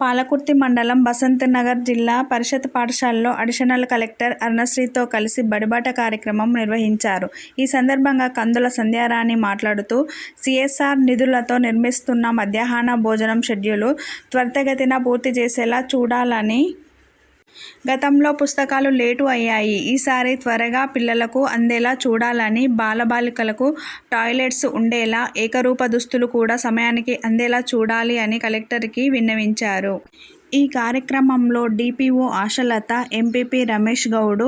పాలకుర్తి మండలం బసంత్ నగర్ జిల్లా పరిషత్ పాఠశాలలో అడిషనల్ కలెక్టర్ అరుణశ్రీతో కలిసి బడిబాట కార్యక్రమం నిర్వహించారు. ఈ సందర్భంగా కందుల సంధ్యారాణి మాట్లాడుతూ సిఎస్ఆర్ నిధులతో నిర్మిస్తున్న మధ్యాహ్న భోజనం షెడ్యూలు త్వరితగతిన పూర్తి చేసేలా చూడాలని, గతంలో పుస్తకాలు లేటు అయ్యాయి, ఈసారి త్వరగా పిల్లలకు అందేలా చూడాలని, బాలబాలికలకు టాయిలెట్స్ ఉండేలా, ఏకరూప దుస్తులు కూడా సమయానికి అందేలా చూడాలి అని కలెక్టర్కి విన్నవించారు. ఈ కార్యక్రమంలో DPO Ashalatha, MPP Ramesh Goud,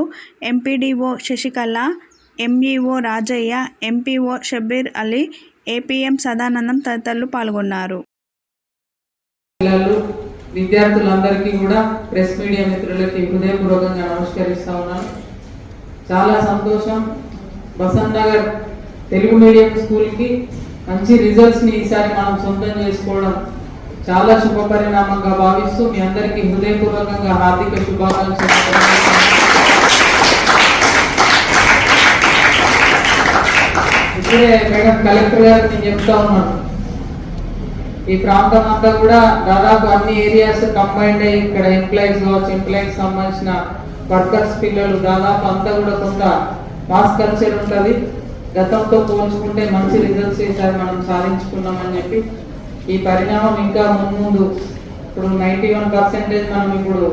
MPDO Sasikala, MEO Rajaiah, MPO Shabbir Ali, APM Sadanandam తదితరులు పాల్గొన్నారు. విద్యార్థులందరికీ కూడా ప్రెస్ మీడియా మిత్రులకి హృదయపూర్వకంగా నమస్కరిస్తా ఉన్నాను. చాలా సంతోషం. బసంత్ నగర్ తెలుగు మీడియం స్కూల్కి మంచి రిజల్ట్స్ని ఈసారి మనం సొంతం చేసుకోవడం చాలా శుభ పరిణామంగా భావిస్తూ మీ అందరికీ హృదయపూర్వకంగా హార్దిక శుభాకాంక్షలు. ఇప్పుడే మేడం కలెక్టర్ గారికి నేను చెప్తా ఉన్నాను, ఈ ప్రాంతం అంతా కూడా దాదాపు అన్ని ఏరియాస్ కంబైండ్ అయ్యి ఇక్కడ ఎంప్లాయీస్ కావచ్చు, ఎంప్లాయీస్ సంబంధించిన వర్కర్స్ పిల్లలు దాదాపు అంతా కూడా కొంత మాస్ కల్చర్ ఉంటుంది. గతంతో పోల్చుకుంటే మంచి రిజల్ట్స్ ఈసారి మనం సాధించుకున్నామని చెప్పి ఈ పరిణామం ఇంకా ముందు ఇప్పుడు 91% మనం ఇప్పుడు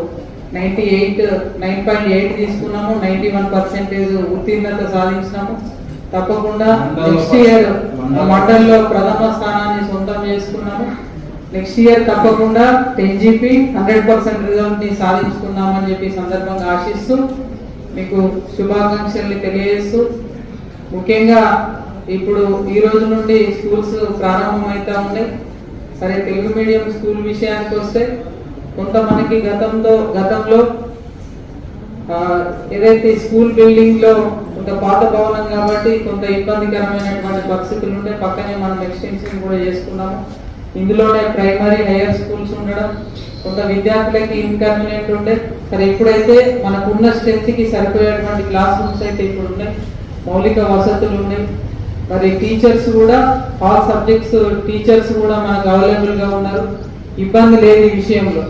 9.8 తీసుకున్నాము, 91% ఉత్తీర్ణత సాధించినాము. తప్పకుండా నెక్స్ట్ ఇయర్ మండల్లో ప్రథమ స్థానాన్ని సొంతం చేసుకున్నాము. నెక్స్ట్ ఇయర్ తప్పకుండా 10GP 100% రిజల్ట్ ని సాధించుకున్నామని చెప్పి సందర్భంగా ఆశిస్తూ మీకు శుభాకాంక్షలు తెలియజేస్తూ, ముఖ్యంగా ఇప్పుడు ఈ రోజు నుండి స్కూల్స్ ప్రారంభమవుతా ఉన్నాయి. సరే, తెలుగు మీడియం స్కూల్ విషయానికి వస్తే కొంత మనకి గతంలో ఏదైతే స్కూల్ బిల్డింగ్ లో కొంత పాత భవనం కాబట్టి కొంత ఇబ్బందికరమైనటువంటి పరిస్థితులు ఉంటే పక్కనే మనం ఎక్స్టెన్షన్ కూడా చేసుకున్నాము. ఇందులోనే ప్రైమరీ హైయర్ స్కూల్స్ ఉండడం కొంత విద్యార్థులకి ఇన్కన్వీనియంట్ ఉండే. సరే, ఇప్పుడైతే మనకున్న స్ట్రెంత్ కి సరిపోయేటువంటి క్లాస్ రూమ్స్ అయితే ఇప్పుడు ఉన్నాయి, మౌలిక వసతులు ఉన్నాయి. మరి టీచర్స్ కూడా ఆల్ సబ్జెక్ట్స్ టీచర్స్ కూడా మనకు అవైలబుల్ గా ఉన్నారు, ఇబ్బంది లేదు ఈ విషయంలో.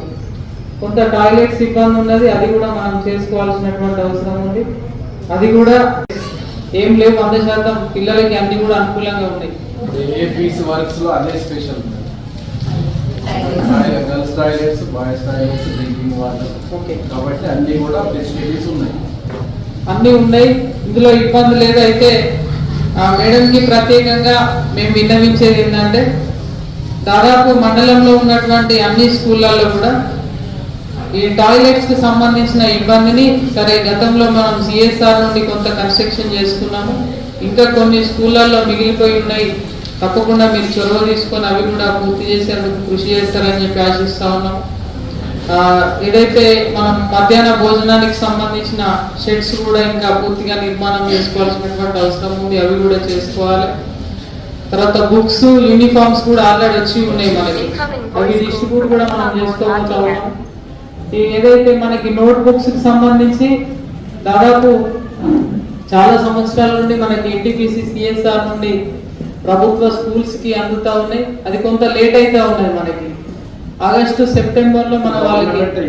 కొంత టాయిలెట్స్ ఇబ్బంది ఉన్నది, అది కూడా మనం చేసుకోవాల్సినటువంటి అవసరం ఉంది. అది కూడా ఏం లేవు, 100% పిల్లలకి అన్ని కూడా అనుకూలంగా ఉన్నాయి. వర్క్స్ లో అదే special girls toilets, boys toilets, drinking water, okay, కాబట్టి అన్ని కూడా ఫెసిలిటీస్ ఉన్నాయి, అన్ని ఉన్నాయి. ఇందులో ఇబ్బంది లేదు. అయితే మేడంకి ప్రత్యేకంగా మేము విన్నవించేది ఏంటంటే, దాదాపు మండలంలో ఉన్నటువంటి అన్ని స్కూళ్ళల్లో కూడా ఈ టాయిలెట్స్ కి సంబంధించిన ఇబ్బందిని, సరే గతంలో మనం సిఎస్ఆర్ నుండి కొంత కన్స్ట్రక్షన్ చేసుకున్నాము, ఇంకా కొన్ని స్కూళ్ళల్లో మిగిలిపోయి ఉన్నాయి. తప్పకుండా మీరు చొరవ తీసుకొని అవి కూడా పూర్తి చేసేందుకు కృషి చేస్తారని చెప్పి ఆశిస్తా ఉన్నాం. ఏదైతే మనం మధ్యాహ్న భోజనానికి సంబంధించిన షెడ్స్ కూడా ఇంకా పూర్తిగా నిర్మాణం చేసుకోవాల్సినటువంటి అవసరం ఉంది, అవి కూడా చేసుకోవాలి. తర్వాత బుక్స్, యూనిఫామ్స్ కూడా ఆల్రెడీ వచ్చి ఉన్నాయి మనకి, అవి డిస్ట్రిబ్యూట్ కూడా మనం చేసుకోవచ్చు. ఏదైతే మనకి నోట్ బుక్స్ కి సంబంధించి దాదాపు చాలా సంవత్సరాల నుండి మనకి ఎన్టీపీసీ సిఎస్ఆర్ నుండి ప్రభుత్వ స్కూల్స్ కి అందుతా ఉన్నాయి, అది కొంత లేట్ అయితే ఉన్నాయి. మనకి ఆగస్టు సెప్టెంబర్ లో మన వాళ్ళకి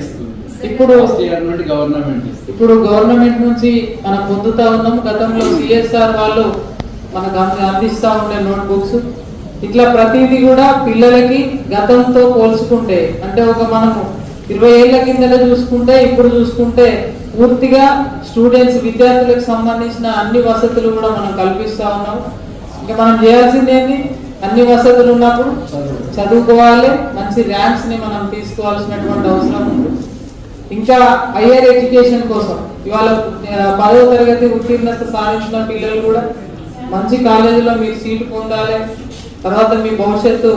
ఇప్పుడు గవర్నమెంట్ నుంచి మనం పొందుతా ఉన్నాము. గతంలో సిఎస్ఆర్ వాళ్ళు మనకు అందిస్తా ఉండే నోట్ బుక్స్. ఇట్లా ప్రతిదీ కూడా పిల్లలకి గతంతో పోల్చుకుంటే, అంటే మనము 20 ఏళ్ల కింద చూసుకుంటే ఇప్పుడు చూసుకుంటే పూర్తిగా స్టూడెంట్స్ విద్యార్థులకు సంబంధించిన అన్ని వసతులు కూడా మనం కల్పిస్తా ఉన్నాం. ఇంకా మనం చేయాల్సింది ఏంటి, అన్ని వసతులు ఉన్నప్పుడు చదువుకోవాలి, మంచి ర్యాంక్స్ ని మనం తీసుకోవాల్సినటువంటి అవసరం ఉంది. ఇంకా హైయర్ ఎడ్యుకేషన్ కోసం ఇవాళ 10వ తరగతి ఉత్తీర్ణత సాధించిన పిల్లలు కూడా మంచి కాలేజీలో మీరు సీటు పొందాలి. తర్వాత మీ భవిష్యత్తు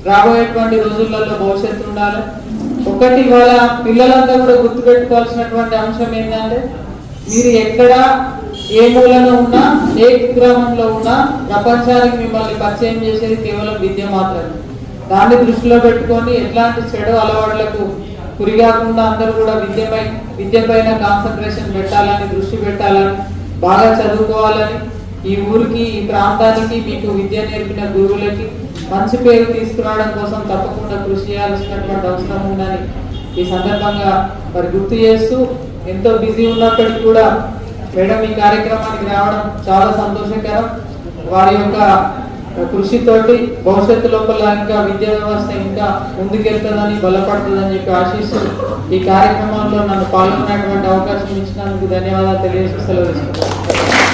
రాబోయేటువంటి రోజులలో భవిష్యత్తు ఉండాలి. ఒకటి వాళ్ళ పిల్లలంతా కూడా గుర్తుపెట్టుకోవాల్సినటువంటి అంశం ఏంటంటే, మీరు ఎక్కడ ఏ మూలలో ఉన్నా, ఏ కుగ్రామంలో ఉన్నా ప్రపంచానికి మిమ్మల్ని పరిచయం చేసేది కేవలం విద్య మాత్రమే. దాన్ని దృష్టిలో పెట్టుకొని ఎట్లాంటి చెడు అలవాట్లకు గురికాకుండా అందరూ కూడా విద్య పైన కాన్సన్ట్రేషన్ పెట్టాలని, దృష్టి పెట్టాలని, బాగా చదువుకోవాలని, ఈ ఊరికి, ఈ ప్రాంతానికి, మీకు విద్య నేర్పిన గురువులకి మంచి పేరు తీసుకురావడం కోసం తప్పకుండా కృషి చేయాల్సినటువంటి అవసరం ఉందని ఈ సందర్భంగా మరి గుర్తు చేస్తూ, ఎంతో బిజీ ఉన్నప్పటికీ కూడా మేడం ఈ కార్యక్రమానికి రావడం చాలా సంతోషకరం. వారి యొక్క కృషితోటి భవిష్యత్తు లోపల ఇంకా విద్యా వ్యవస్థ ఇంకా ముందుకెళ్తుందని, బలపడుతుందని చెప్పి ఆశిస్తూ ఈ కార్యక్రమంలో నన్ను పాల్గొనేటువంటి అవకాశం ఇచ్చినందుకు ధన్యవాదాలు తెలియజేస్తూ సెలవు తీసుకుంటాను.